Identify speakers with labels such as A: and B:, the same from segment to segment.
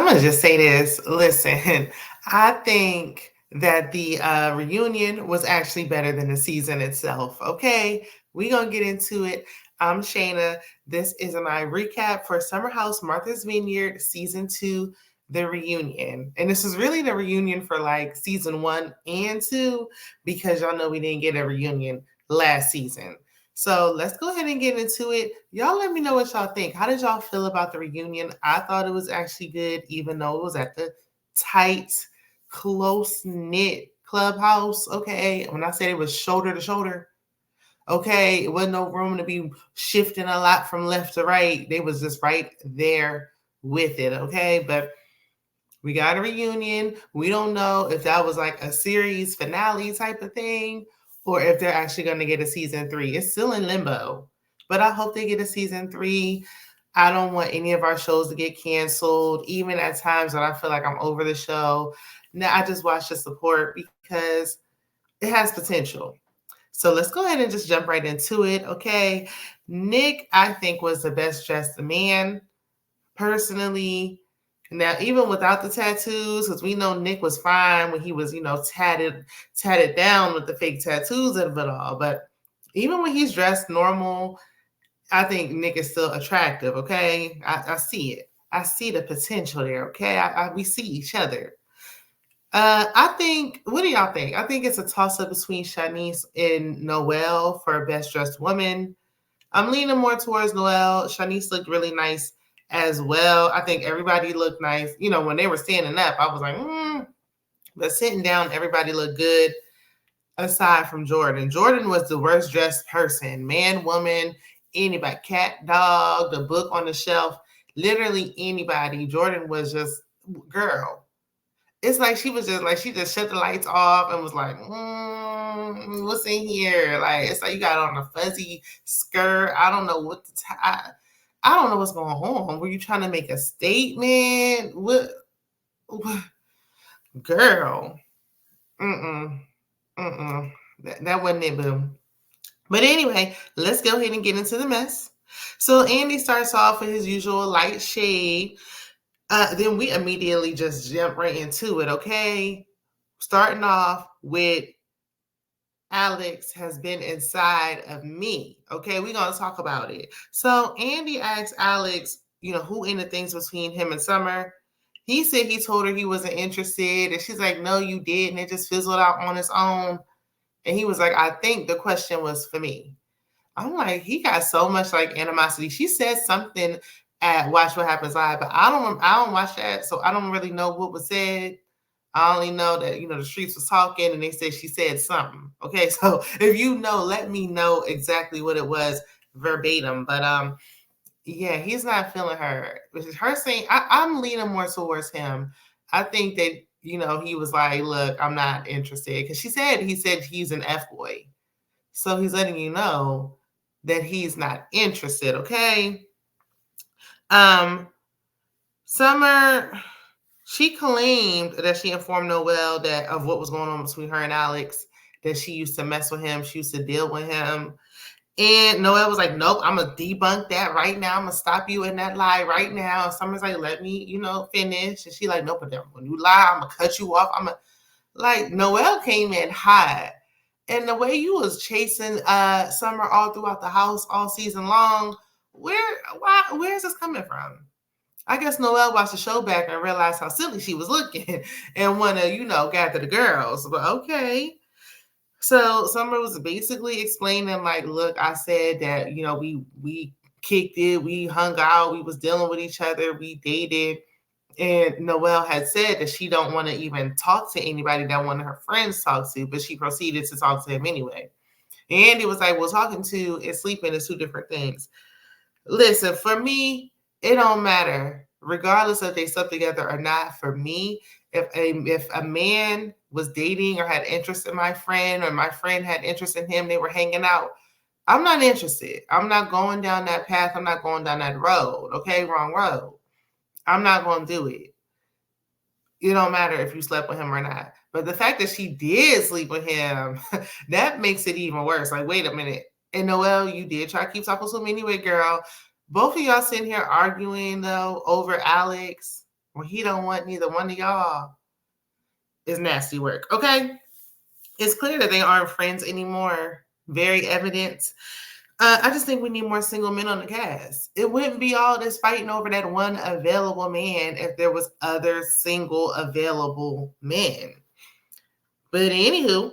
A: I'm gonna just say this. Listen, I think that the reunion was actually better than the season itself. Okay, we gonna get into it. I'm Shayna. This is my recap for Summer House Martha's Vineyard season 2, the reunion, and this is really the reunion for like season 1 and 2 because y'all know we didn't get a reunion last season. So let's go ahead and get into it. Y'all let me know what y'all think. How did y'all feel about the reunion? I thought it was actually good, even though it was at the tight, close-knit clubhouse. Okay. When I said it was shoulder to shoulder, okay, it wasn't no room to be shifting a lot from left to right. They was just right there with it. Okay. But we got a reunion. We don't know if that was like a series finale type of thing or if they're actually going to get a season 3. It's still in limbo, but I hope they get a season 3. I don't want any of our shows to get canceled, even at times when I feel like I'm over the show. Now I just watch the support because it has potential. So let's go ahead and just jump right into it. Okay. Nick, I think, was the best dressed man personally. Now, even without the tattoos, because we know Nick was fine when he was, tatted down with the fake tattoos of it all. But even when he's dressed normal, I think Nick is still attractive. Okay, I see it. I see the potential there. Okay, we see each other. I think. What do y'all think? I think it's a toss up between Shanice and Noelle for best dressed woman. I'm leaning more towards Noelle. Shanice looked really nice as well. I think everybody looked nice. You know, when they were standing up, I was like, but sitting down, everybody looked good aside from Jordan. Jordan was the worst dressed person, man, woman, anybody, cat, dog, the book on the shelf, literally anybody. Jordan was just, girl. It's like she just shut the lights off and was like, what's in here? Like, it's like you got on a fuzzy skirt. I don't know what I don't know what's going on. Were you trying to make a statement? What girl? That wasn't it, boo. But anyway, let's go ahead and get into the mess. So Andy starts off with his usual light shade. Then we immediately just jump right into it, okay? Starting off with Alex has been inside of me. Okay, we're going to talk about it. So Andy asked Alex, who ended things between him and Summer. He said he told her he wasn't interested. And she's like, no, you did. And it just fizzled out on its own. And he was like, I think the question was for me. I'm like, he got so much like animosity. She said something at Watch What Happens Live, but I don't watch that, so I don't really know what was said. I only know that the streets was talking and they said she said something. Okay, so if you know, let me know exactly what it was verbatim. But yeah, he's not feeling her. Which is her saying I'm leaning more towards him. I think that he was like, look, I'm not interested because he said he's an F boy, so he's letting you know that he's not interested. Okay. Summer, she claimed that she informed Noelle that of what was going on between her and Alex, that she used to mess with him, she used to deal with him. And Noelle was like, nope, I'm going to debunk that right now. I'm going to stop you in that lie right now. And Summer's like, let me, finish. And she like, nope, but when you lie, I'm going to cut you off. Like, Noelle came in hot. And the way you was chasing Summer all throughout the house all season long, where is this coming from? I guess Noelle watched the show back and realized how silly she was looking and want to, gather the girls. But okay. So Summer was basically explaining like, look, I said that, we kicked it, we hung out, we was dealing with each other, we dated. And Noelle had said that she don't want to even talk to anybody that one of her friends talks to, but she proceeded to talk to him anyway. And he was like, well, talking to and sleeping is two different things. Listen, for me, it don't matter. Regardless if they slept together or not, for me, if a man was dating or had interest in my friend or my friend had interest in him, they were hanging out, I'm not interested. I'm not going down that path. I'm not going down that road. Okay, wrong road. I'm not going to do it. It don't matter if you slept with him or not. But the fact that she did sleep with him, that makes it even worse. Like, wait a minute. And Noelle, you did try to keep talking to him anyway, girl. Both of y'all sitting here arguing, though, over Alex. when he don't want neither one of y'all is nasty work. Okay? It's clear that they aren't friends anymore. Very evident. I just think we need more single men on the cast. It wouldn't be all this fighting over that one available man if there was other single available men. But anywho,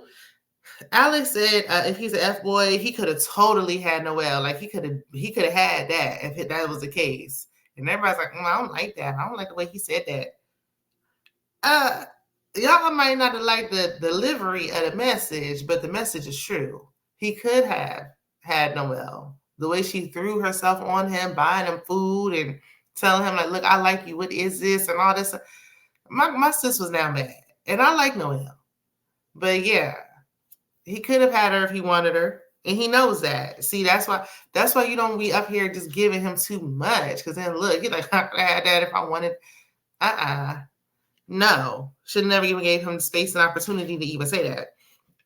A: Alex said if he's an F boy, he could have totally had Noel. Like he could have had that if that was the case. And everybody's like, I don't like that. I don't like the way he said that. Y'all might not have liked the delivery of the message, but the message is true. He could have had Noel. The way she threw herself on him, buying him food and telling him, like, look, I like you. What is this? And all this. My sis was now mad. And I like Noel. But yeah, he could have had her if he wanted her. And he knows that. See, that's why you don't be up here just giving him too much. Because then look, he's like, I could have had that if I wanted. No. Should never even gave him space and opportunity to even say that.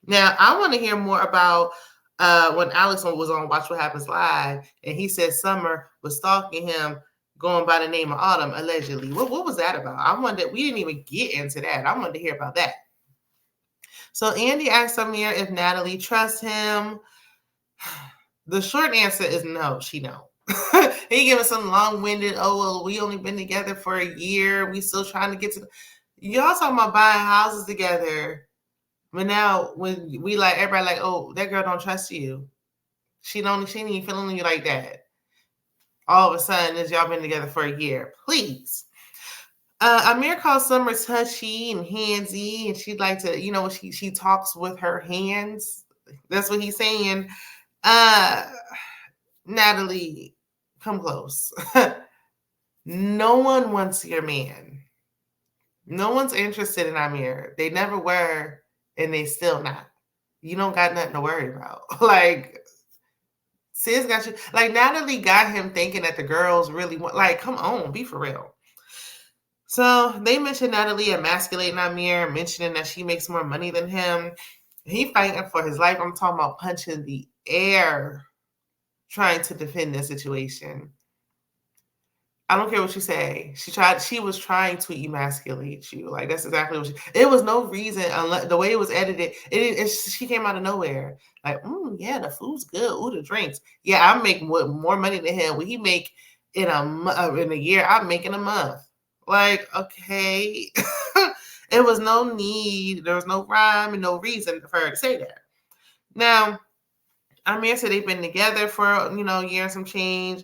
A: Now, I want to hear more about when Alex was on Watch What Happens Live, and he said Summer was stalking him going by the name of Autumn, allegedly. What was that about? I wanted, we didn't even get into that. I wanted to hear about that. So Andy asked Amir if Natalie trusts him. The short answer is no, she don't. He giving some long-winded, oh, well, we only been together for a year. We still trying to get to... Y'all talking about buying houses together. But now when we like, everybody like, oh, that girl don't trust you. She ain't even feeling you like that. All of a sudden, as y'all been together for a year. Please. Amir calls Summer touchy and handsy, and she'd like to, she talks with her hands. That's what he's saying. Natalie, come close. No one wants your man. No one's interested in Amir. They never were, and they still not. You don't got nothing to worry about. Like, sis got you. Like, Natalie got him thinking that the girls really want, like, come on, be for real. So they mentioned Natalie emasculating Amir, mentioning that she makes more money than him. He fighting for his life. I'm talking about punching the air, trying to defend the situation. I don't care what you say. She was trying to emasculate you. Like, that's exactly what it was no reason, unless the way it was edited, she came out of nowhere. Like, yeah, the food's good. Ooh, the drinks. Yeah, I make more money than him. What he make in a year, I'm making a month. Like, okay. It was no need. There was no rhyme and no reason for her to say that. Now, Amir said they've been together for, a year and some change.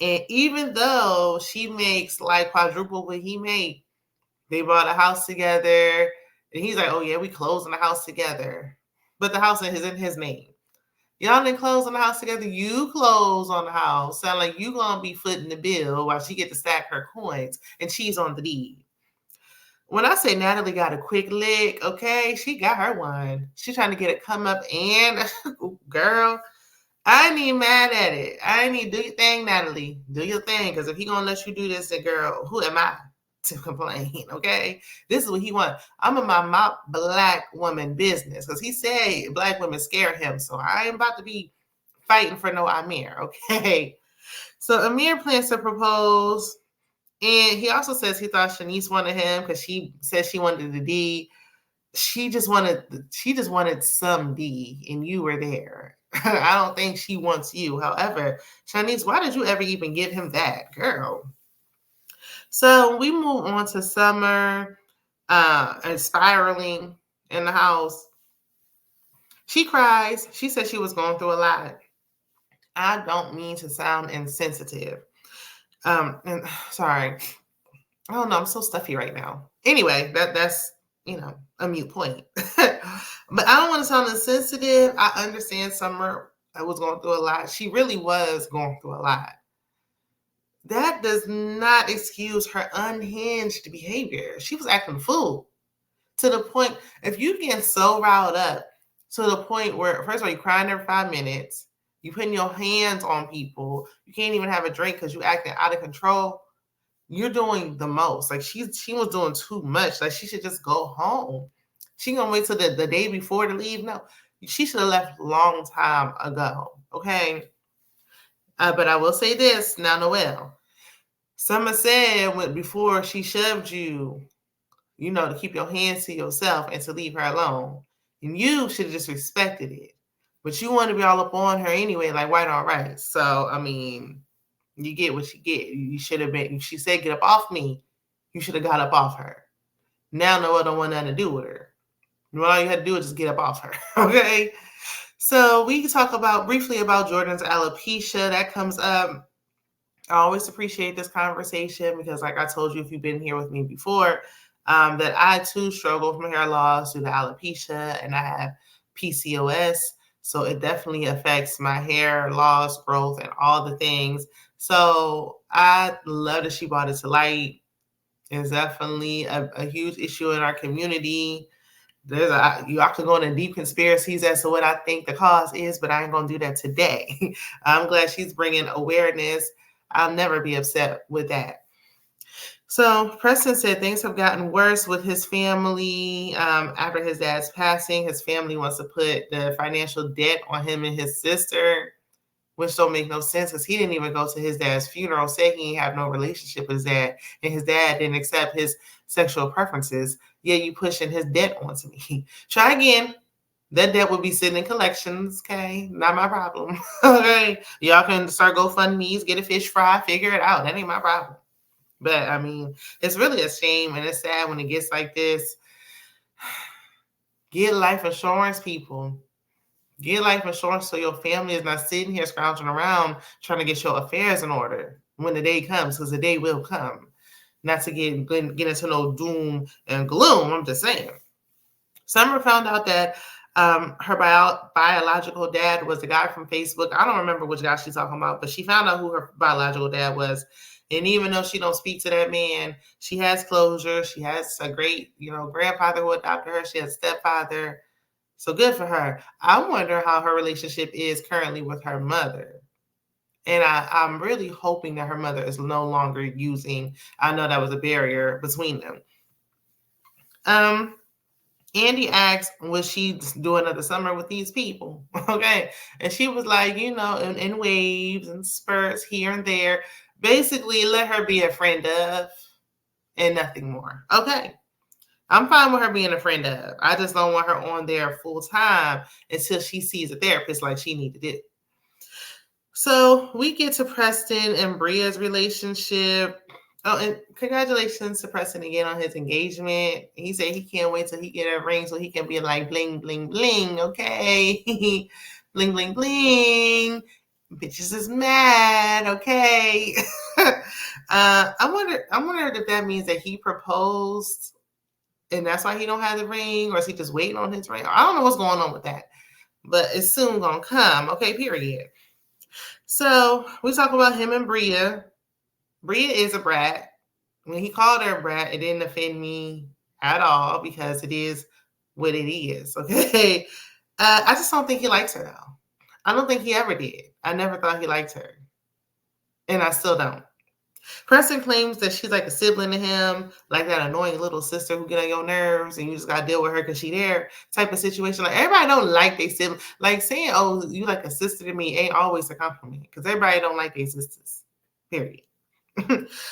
A: And even though she makes like quadruple what he made, they bought a house together. And he's like, oh, yeah, we closed on the house together. But the house is in his name. Y'all didn't close on the house together. You close on the house. Sound like you going to be footing the bill while she get to stack her coins. And she's on the deed. When I say Natalie got a quick lick, okay, she got her one. She trying to get it come up and, girl, I ain't even mad at it. I ain't even do your thing, Natalie. Do your thing. Because if he going to let you do this, then girl, who am I to complain, okay? This is what he want. I'm in my black woman business. Because he said black women scare him. So I ain't about to be fighting for no Amir, okay? So Amir plans to propose. And he also says he thought Shanice wanted him because she said she wanted the D. She just wanted some D, and you were there. I don't think she wants you. However, Shanice, why did you ever even give him that, girl? So we move on to Summer and spiraling in the house. She cries. She said she was going through a lot. I don't mean to sound insensitive. And sorry, I don't know. I'm so stuffy right now. Anyway, that's a mute point. But I don't want to sound insensitive. I understand Summer was going through a lot. She really was going through a lot. That does not excuse her unhinged behavior. She was acting a fool to the point. If you get so riled up to the point where, first of all, you're crying every 5 minutes. You putting your hands on people. You can't even have a drink because you acting out of control. You're doing the most. Like she was doing too much. Like she should just go home. She gonna wait till the day before to leave? No, she should have left a long time ago. Okay. But I will say this now, Noel. Summer said before she shoved you, to keep your hands to yourself and to leave her alone. And you should have just respected it. But you want to be all up on her anyway, like white on rice. So, I mean, you get what you get. You should have been, she said, get up off me. You should have got up off her. Now no one don't want nothing to do with her. All you had to do is just get up off her. Okay. So we can talk briefly about Jordan's alopecia. That comes up. I always appreciate this conversation because, like I told you, if you've been here with me before, that I too struggle from hair loss due to alopecia, and I have PCOS. So it definitely affects my hair loss, growth, and all the things. So I love that she brought it to light. It's definitely a huge issue in our community. I could go into deep conspiracies as to what I think the cause is, but I ain't gonna do that today. I'm glad she's bringing awareness. I'll never be upset with that. So Preston said things have gotten worse with his family after his dad's passing. His family wants to put the financial debt on him and his sister, which don't make no sense because he didn't even go to his dad's funeral, say he didn't have no relationship with his dad, and his dad didn't accept his sexual preferences. Yeah, you pushing his debt onto me. Try again. That debt would be sitting in collections, okay? Not my problem, okay? Y'all can start GoFundMe's, get a fish fry, figure it out. That ain't my problem. But, I mean, it's really a shame, and it's sad when it gets like this. Get life insurance, people. Get life insurance so your family is not sitting here scrounging around trying to get your affairs in order when the day comes, because the day will come. Not to get into no doom and gloom, I'm just saying. Summer found out that her biological dad was the guy from Facebook. I don't remember which guy she's talking about, but she found out who her biological dad was. And even though she don't speak to that man, she has closure. She has a great, grandfather who adopted her. She has a stepfather. So good for her. I wonder how her relationship is currently with her mother. And I'm really hoping that her mother is no longer using, I know that was a barrier between them. Andy asked, was she doing another summer with these people? Okay. And she was like, in waves and spurts here and there. Basically, let her be a friend of and nothing more. Okay. I'm fine with her being a friend of. I just don't want her on there full time until she sees a therapist like she needed to do. So we get to Preston and Bria's relationship. Oh, and congratulations to Preston again on his engagement. He said he can't wait till he get a ring so he can be like bling, bling, bling. Okay. Bling, bling, bling. Bitches is mad. Okay. I wonder if that means that he proposed and that's why he don't have the ring, or is he just waiting on his ring? I don't know what's going on with that, but it's soon gonna come. Okay, period. So we talk about him and Bria. Bria is a brat. When he called her a brat, it didn't offend me at all because it is what it is. Okay. I just don't think he likes her though. I don't think he ever did. I never thought he liked her. And I still don't. Preston claims that she's like a sibling to him, like that annoying little sister who get on your nerves and you just gotta deal with her because she there type of situation. Like everybody don't like their sibling. Like saying, oh, you like a sister to me ain't always a compliment because everybody don't like their sisters. Period.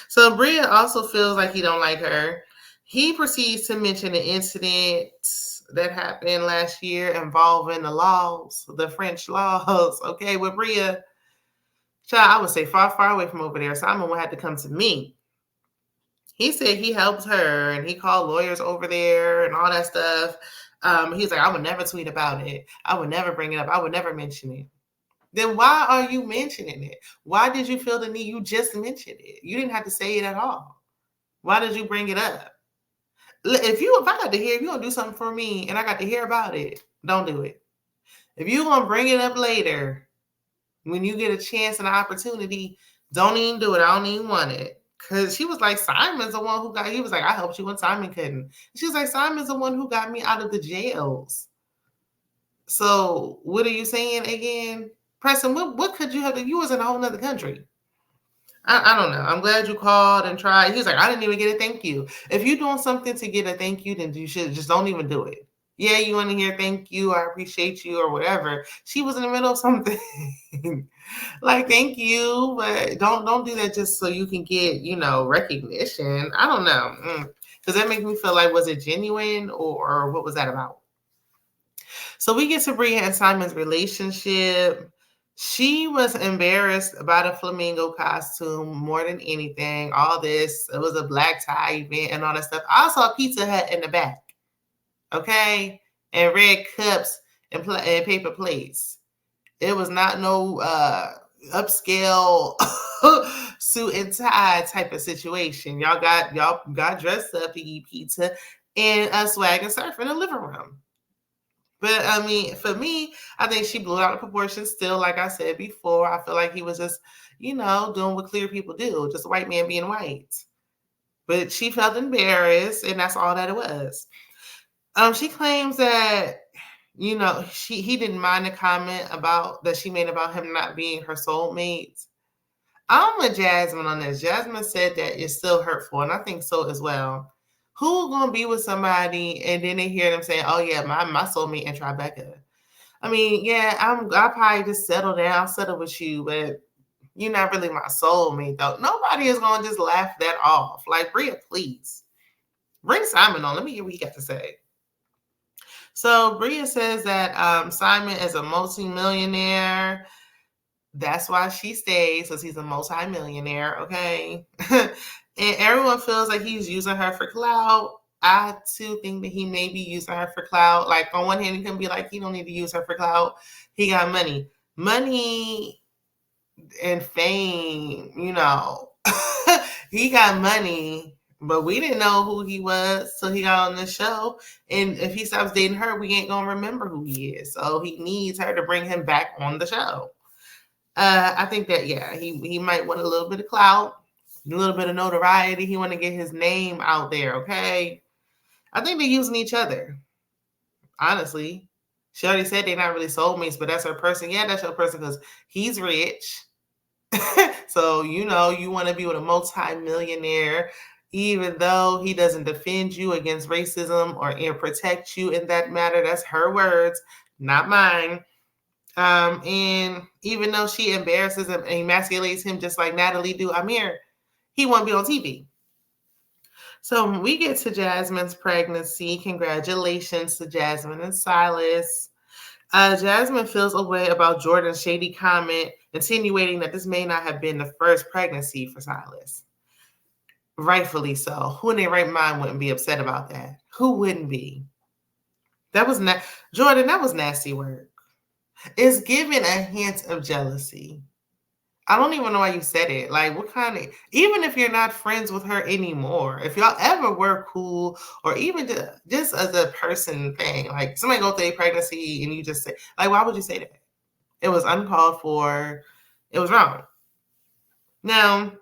A: So Bria also feels like he don't like her. He proceeds to mention an incident that happened last year involving the French laws, okay, with Bria. Child, I would say far, far away from over there. Simon would have to come to me. He said he helped her and he called lawyers over there and all that stuff. He's like, I would never tweet about it. I would never bring it up. I would never mention it. Then why are you mentioning it? Why did you feel the need? You just mentioned it. You didn't have to say it at all. Why did you bring it up? If I got to hear, if you're going to do something for me and I got to hear about it, don't do it. If you're going to bring it up later, when you get a chance and an opportunity, don't even do it. I don't even want it. Because she was like, Simon's the one who he was like, I helped you when Simon couldn't. She was like, Simon's the one who got me out of the jails. So what are you saying again? Preston, what could you have done? You was in a whole nother country. I don't know. I'm glad you called and tried. He was like, I didn't even get a thank you. If you're doing something to get a thank you, then you should just don't even do it. Yeah, you want to hear thank you, I appreciate you, or whatever. She was in the middle of something. Like, thank you, but don't do that just so you can get, recognition. I don't know. Because that makes me feel like, was it genuine or what was that about? So we get to Bria and Simon's relationship. She was embarrassed about a flamingo costume more than anything. All this, it was a black tie event and all that stuff. I saw Pizza Hut in the back, okay, and red cups and paper plates. It was not no upscale suit and tie type of situation. Y'all got dressed up to eat pizza and swag and surf in the living room. But I mean, for me, I think she blew out of proportion still, like I said before. I feel like he was just, doing what clear people do, just a white man being white. But she felt embarrassed, and that's all that it was. She claims that, he didn't mind the comment about that she made about him not being her soulmate. I'm with Jasmine on this. Jasmine said that it's still hurtful, and I think so as well. Who gonna be with somebody and then they hear them saying, "Oh yeah, my soulmate in Tribeca"? I mean, yeah, I'll probably just settle down, settle with you, but you're not really my soulmate though. Nobody is gonna just laugh that off. Like, Bria, please bring Simon on. Let me hear what he got to say. So Bria says that Simon is a multi-millionaire. That's why she stays, because he's a multi-millionaire, okay? And everyone feels like he's using her for clout. I too think that he may be using her for clout. Like, on one hand, he can be like, he don't need to use her for clout. He got money. Money and fame, he got money, but we didn't know who he was till he got on the show. And if he stops dating her, we ain't gonna remember who he is. So he needs her to bring him back on the show. I think that, yeah, he might want a little bit of clout, a little bit of notoriety. He want to get his name out there, okay? I think they're using each other, honestly. She already said they're not really soulmates, but that's her person. Yeah, that's your person because he's rich. So, you want to be with a multi-millionaire, even though he doesn't defend you against racism or protect you in that matter. That's her words, not mine. And even though she embarrasses him and emasculates him just like Natalie do Amir, he won't be on TV. So when we get to Jasmine's pregnancy, congratulations to Jasmine and Silas. Jasmine feels a way about Jordan's shady comment, insinuating that this may not have been the first pregnancy for Silas. Rightfully so. Who in their right mind wouldn't be upset about that? Who wouldn't be? That was Jordan, that was nasty work. It's giving a hint of jealousy. I don't even know why you said it. Like, what kind of, even if you're not friends with her anymore, if y'all ever were cool, or even just as a person thing, like somebody go through a pregnancy and you just say, like, why would you say that? It was uncalled for. It was wrong. Now,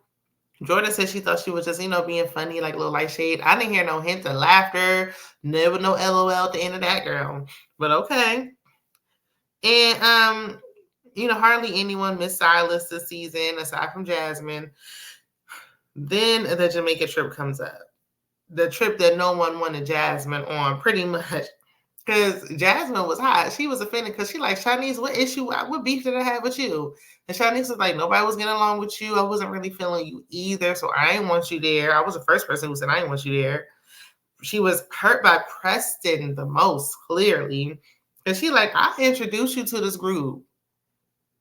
A: Jordan said she thought she was just, being funny, like a little light shade. I didn't hear no hint of laughter. Never no LOL at the end of that, girl. But okay. And hardly anyone missed Silas this season aside from Jasmine. Then the Jamaica trip comes up. The trip that no one wanted Jasmine on, pretty much. Because Jasmine was hot. She was offended because she like, Shanice, what issue, what beef did I have with you? And Shanice was like, nobody was getting along with you. I wasn't really feeling you either, so I didn't want you there. I was the first person who said I didn't want you there. She was hurt by Preston the most, clearly. And she like, I introduced you to this group.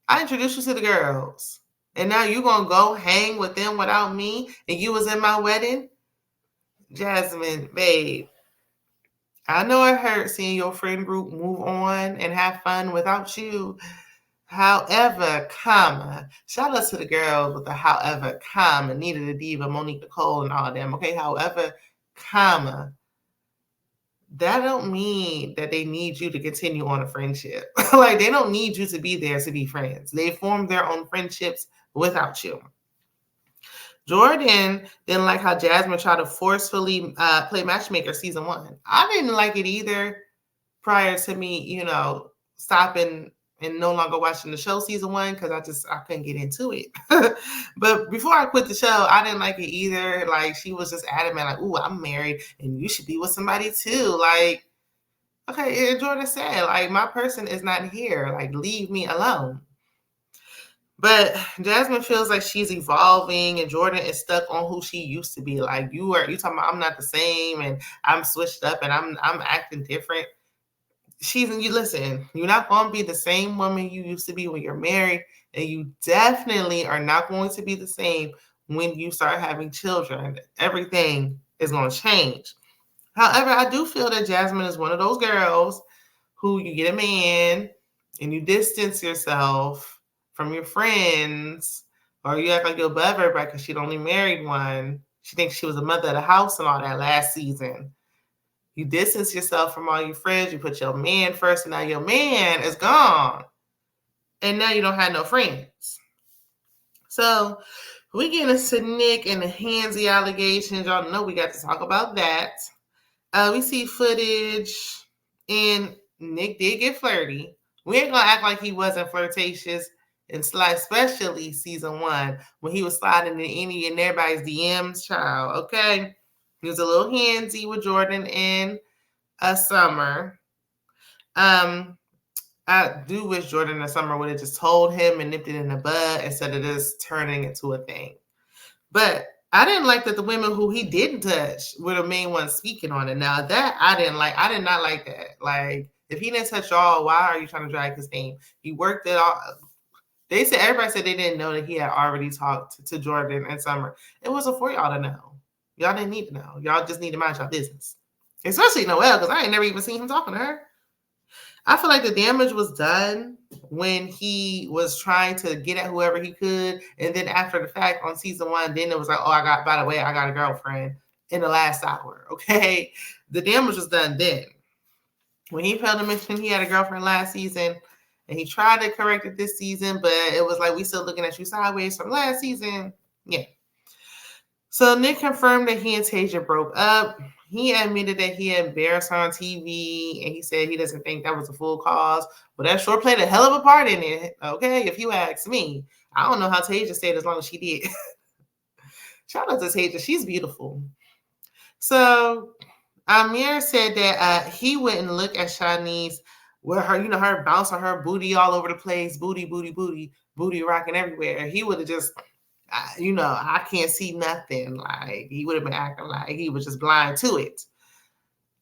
A: I introduced you to the girls. And now you're going to go hang with them without me, and you was in my wedding? Jasmine, babe, I know it hurts seeing your friend group move on and have fun without you. However, shout out to the girls with the however, Nita the Diva, Monique Nicole, and all of them, okay? However, that don't mean that they need you to continue on a friendship. Like, they don't need you to be there to be friends. They form their own friendships without you. Jordan didn't like how Jasmine tried to forcefully play matchmaker season 1. I didn't like it either prior to me, stopping and no longer watching the show season 1 because I couldn't get into it. But before I quit the show, I didn't like it either. Like, she was just adamant, like, ooh, I'm married and you should be with somebody too. Like, Okay, and Jordan said, like, my person is not here. Like, leave me alone. But Jasmine feels like she's evolving, and Jordan is stuck on who she used to be. Like, you talking about I'm not the same, and I'm switched up, and I'm acting different. You listen, you're not going to be the same woman you used to be when you're married, and you definitely are not going to be the same when you start having children. Everything is going to change. However, I do feel that Jasmine is one of those girls who you get a man and you distance yourself from your friends, or you act like you're above everybody because she only married one. She thinks she was a mother of the house and all that last season. You distance yourself from all your friends. You put your man first, and now your man is gone. And now you don't have no friends. So we get into Nick and the handsy allegations. Y'all know we got to talk about that. We see footage, and Nick did get flirty. We ain't gonna act like he wasn't flirtatious and slide, especially season 1 when he was sliding in any and everybody's DMs, child. Okay, he was a little handsy with Jordan and Summer. I do wish Jordan and Summer would have just told him and nipped it in the bud instead of just turning it to a thing. But I didn't like that the women who he didn't touch were the main ones speaking on it. Now that I didn't like, I did not like that. Like, if he didn't touch y'all, why are you trying to drag his name? He worked it all. They said, everybody said they didn't know that he had already talked to Jordan and Summer. It wasn't for y'all to know. Y'all didn't need to know. Y'all just need to mind y'all business. Especially Noelle, because I ain't never even seen him talking to her. I feel like the damage was done when he was trying to get at whoever he could. And then after the fact on season 1, then it was like, oh, by the way, I got a girlfriend in the last hour. Okay. The damage was done then. When he failed to mention he had a girlfriend last season, and he tried to correct it this season, but it was like, we still looking at you sideways from last season. Yeah. So Nick confirmed that he and Tasia broke up. He admitted that he embarrassed her on TV, and he said he doesn't think that was a full cause. But that sure played a hell of a part in it, okay, if you ask me. I don't know how Tasia stayed as long as she did. Shout out to Tasia. She's beautiful. So Amir said that he wouldn't look at Shanice with her, her bouncing her booty all over the place, booty rocking everywhere. He would have just... I can't see nothing. Like, he would have been acting like he was just blind to it.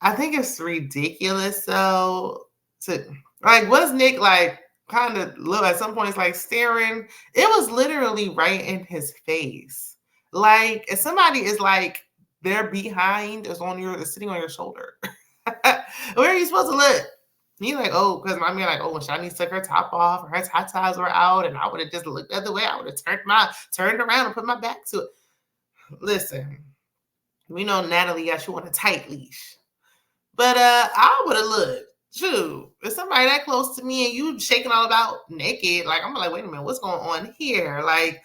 A: I think it's ridiculous, though. Was Nick like kind of look at some points like staring? It was literally right in his face. Like, if somebody is like their behind is sitting on your shoulder, where are you supposed to look? He's like, oh, because my man like, oh, when Shanice took her top off, her tatas were out, and I would have just looked the other way. I would have turned around and put my back to it. Listen, we know Natalie got you on a tight leash, but I would have looked. Shoot, if somebody that close to me and you shaking all about naked, like, I'm like, wait a minute, what's going on here? Like,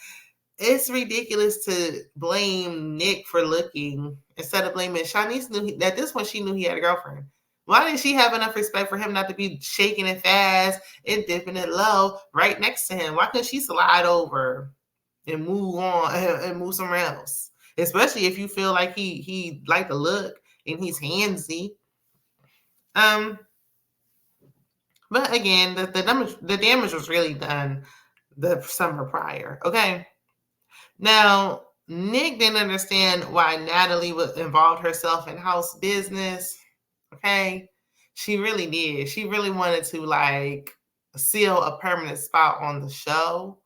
A: it's ridiculous to blame Nick for looking instead of blaming Shanice. At this point, she knew he had a girlfriend. Why didn't she have enough respect for him not to be shaking it fast and dipping it low right next to him? Why couldn't she slide over and move on and move somewhere else? Especially if you feel like he liked the look and he's handsy. But again, the damage was really done the summer prior. Okay. Now, Nick didn't understand why Natalie involved herself in house business. Okay. She really did. She really wanted to like seal a permanent spot on the show.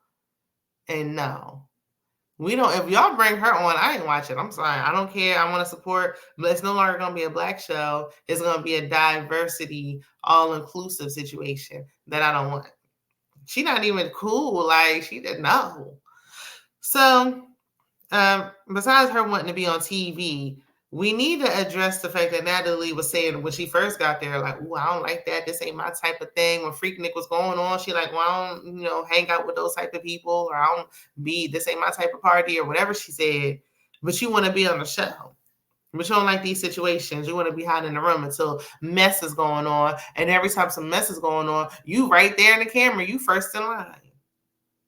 A: And no, we don't. If y'all bring her on, I ain't watching. I'm sorry. I don't care. I want to support, but it's no longer going to be a Black show. It's going to be a diversity, all-inclusive situation that I don't want. She's not even cool. Like, she didn't know. So, besides her wanting to be on TV, we need to address the fact that Natalie was saying when she first got there, like, "Ooh, I don't like that. This ain't my type of thing." When Freaknik was going on, she like, "Well, I don't, hang out with those type of people, or I don't this ain't my type of party," or whatever she said. But you want to be on the show. But you don't like these situations. You want to be hiding in the room until mess is going on. And every time some mess is going on, you right there in the camera, you first in line.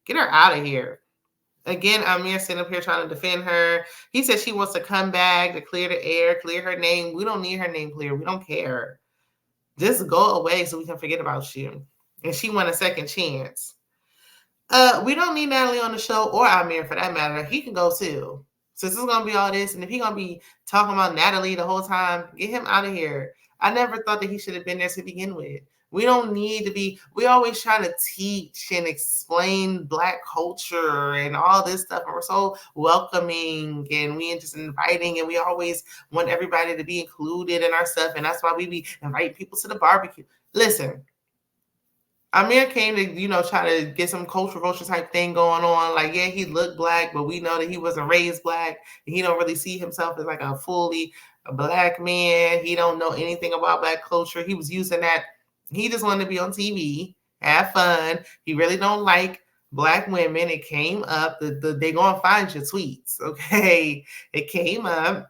A: Get her out of here. Again, Amir sitting up here trying to defend her. He said she wants to come back to clear the air, clear her name. We don't need her name clear. We don't care. Just go away so we can forget about you. And she won a second chance. We don't need Natalie on the show, or Amir for that matter. He can go too. Since it's gonna be all this, and if he's gonna be talking about Natalie the whole time, get him out of here. I never thought that he should have been there to begin with. We don't need to be, we always trying to teach and explain Black culture and all this stuff. And we're so welcoming and we just inviting, and we always want everybody to be included in our stuff. And that's why we be inviting people to the barbecue. Listen, Amir came to, try to get some culture vulture type thing going on. Like, yeah, he looked Black, but we know that he wasn't raised Black. And he don't really see himself as like a fully Black man. He don't know anything about Black culture. He was using that. He just wanted to be on TV, have fun. He really don't like Black women. It came up. They gonna find your tweets, okay? It came up.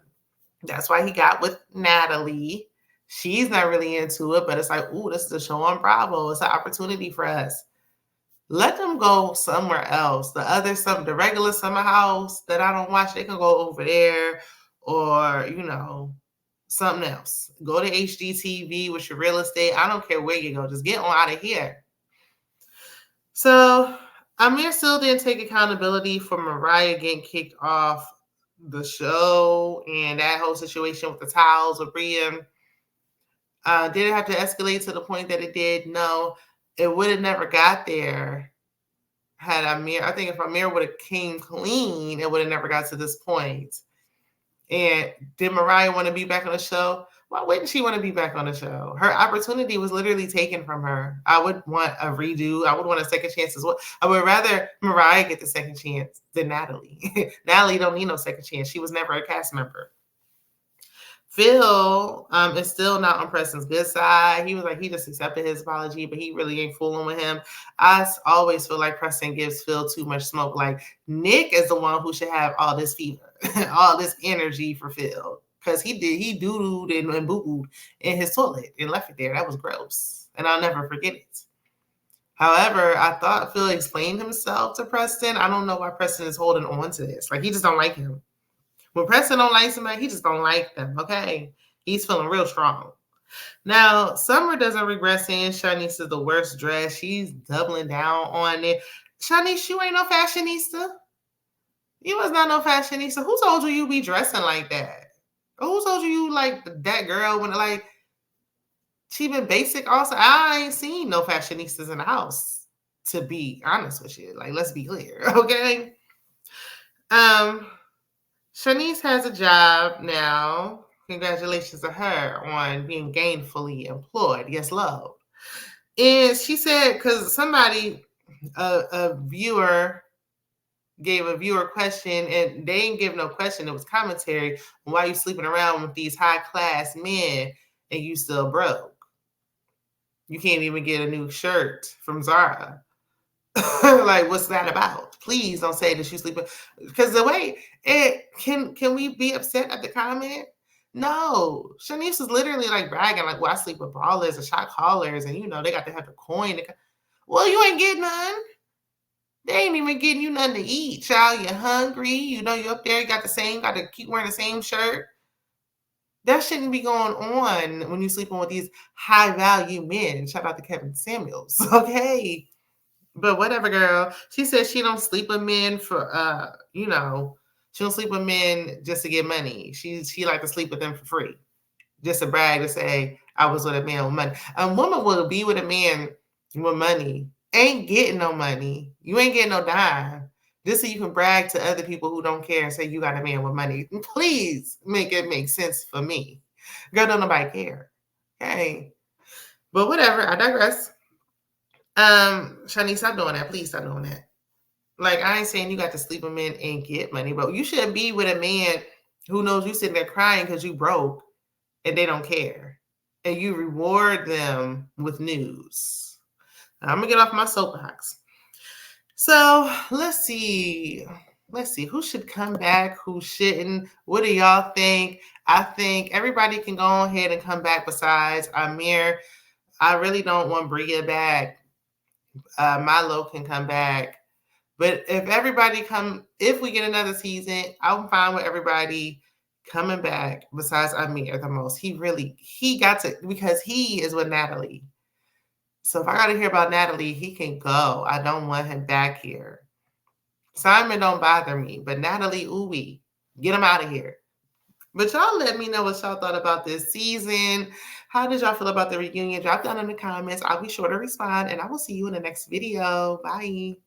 A: That's why he got with Natalie. She's not really into it, but it's like, ooh, this is a show on Bravo. It's an opportunity for us. Let them go somewhere else. The regular summer house that I don't watch, they can go over there, or something else. Go to HGTV with your real estate. I don't care where you go. Just get on out of here. So Amir still didn't take accountability for Mariah getting kicked off the show and that whole situation with the towels with Bria. Did it have to escalate to the point that it did? No, it would have never got there had Amir. I think if Amir would have came clean, it would have never got to this point. And did Mariah want to be back on the show? Why wouldn't she want to be back on the show? Her opportunity was literally taken from her. I would want a redo. I would want a second chance as well. I would rather Mariah get the second chance than Natalie. Natalie don't need no second chance. She was never a cast member. Phil is still not on Preston's good side. He was like, he just accepted his apology, but he really ain't fooling with him. I always feel like Preston gives Phil too much smoke. Like, Nick is the one who should have all this fever, all this energy for Phil. Because he doo-dooed and boo-booed in his toilet and left it there. That was gross. And I'll never forget it. However, I thought Phil explained himself to Preston. I don't know why Preston is holding on to this. Like, he just don't like him. When Preston don't like somebody, he just don't like them, okay? He's feeling real strong. Now, Summer doesn't regret saying Shanice is the worst dress. She's doubling down on it. Shanice, you ain't no fashionista. You was not no fashionista. Who told you be dressing like that? Who told you like that girl when like she been basic also? I ain't seen no fashionistas in the house, to be honest with you. Like, let's be clear, okay? Shanice has a job now. Congratulations to her on being gainfully employed. Yes, love. And she said, because somebody, a viewer, gave a viewer question, and they didn't give no question. It was commentary on why you sleeping around with these high-class men and you still broke. You can't even get a new shirt from Zara. Like, what's that about? Please don't say that you sleep because the way it can we be upset at the comment? No, Shanice was literally like bragging, like, well, I sleep with ballers and shot callers, and they got to have the coin. Well, you ain't getting none. They ain't even getting you nothing to eat, child. You're hungry. You up there, you got to keep wearing the same shirt. That shouldn't be going on when you're sleeping with these high value men. Shout out to Kevin Samuels, okay? But whatever, girl. She says she don't sleep with men for, she don't sleep with men just to get money. She like to sleep with them for free, just to brag to say I was with a man with money. A woman will be with a man with money, ain't getting no money. You ain't getting no dime. Just so you can brag to other people who don't care and say you got a man with money. Please make it make sense for me. Girl, don't nobody care. Okay. But whatever, I digress. Shanice, stop doing that. Please stop doing that. Like, I ain't saying you got to sleep with men and get money, but you shouldn't be with a man who knows you sitting there crying because you broke and they don't care. And you reward them with news. Now, I'm going to get off my soapbox. So let's see. Who should come back? Who shouldn't? What do y'all think? I think everybody can go ahead and come back besides Amir. I really don't want Bria back. Milo can come back. But if we get another season, I'm fine with everybody coming back besides Amir the most. He got to, because he is with Natalie. So if I got to hear about Natalie, he can go. I don't want him back here. Simon don't bother me, but Natalie, ooh, get him out of here. But y'all let me know what y'all thought about this season. How did y'all feel about the reunion? Drop down in the comments. I'll be sure to respond, and I will see you in the next video. Bye.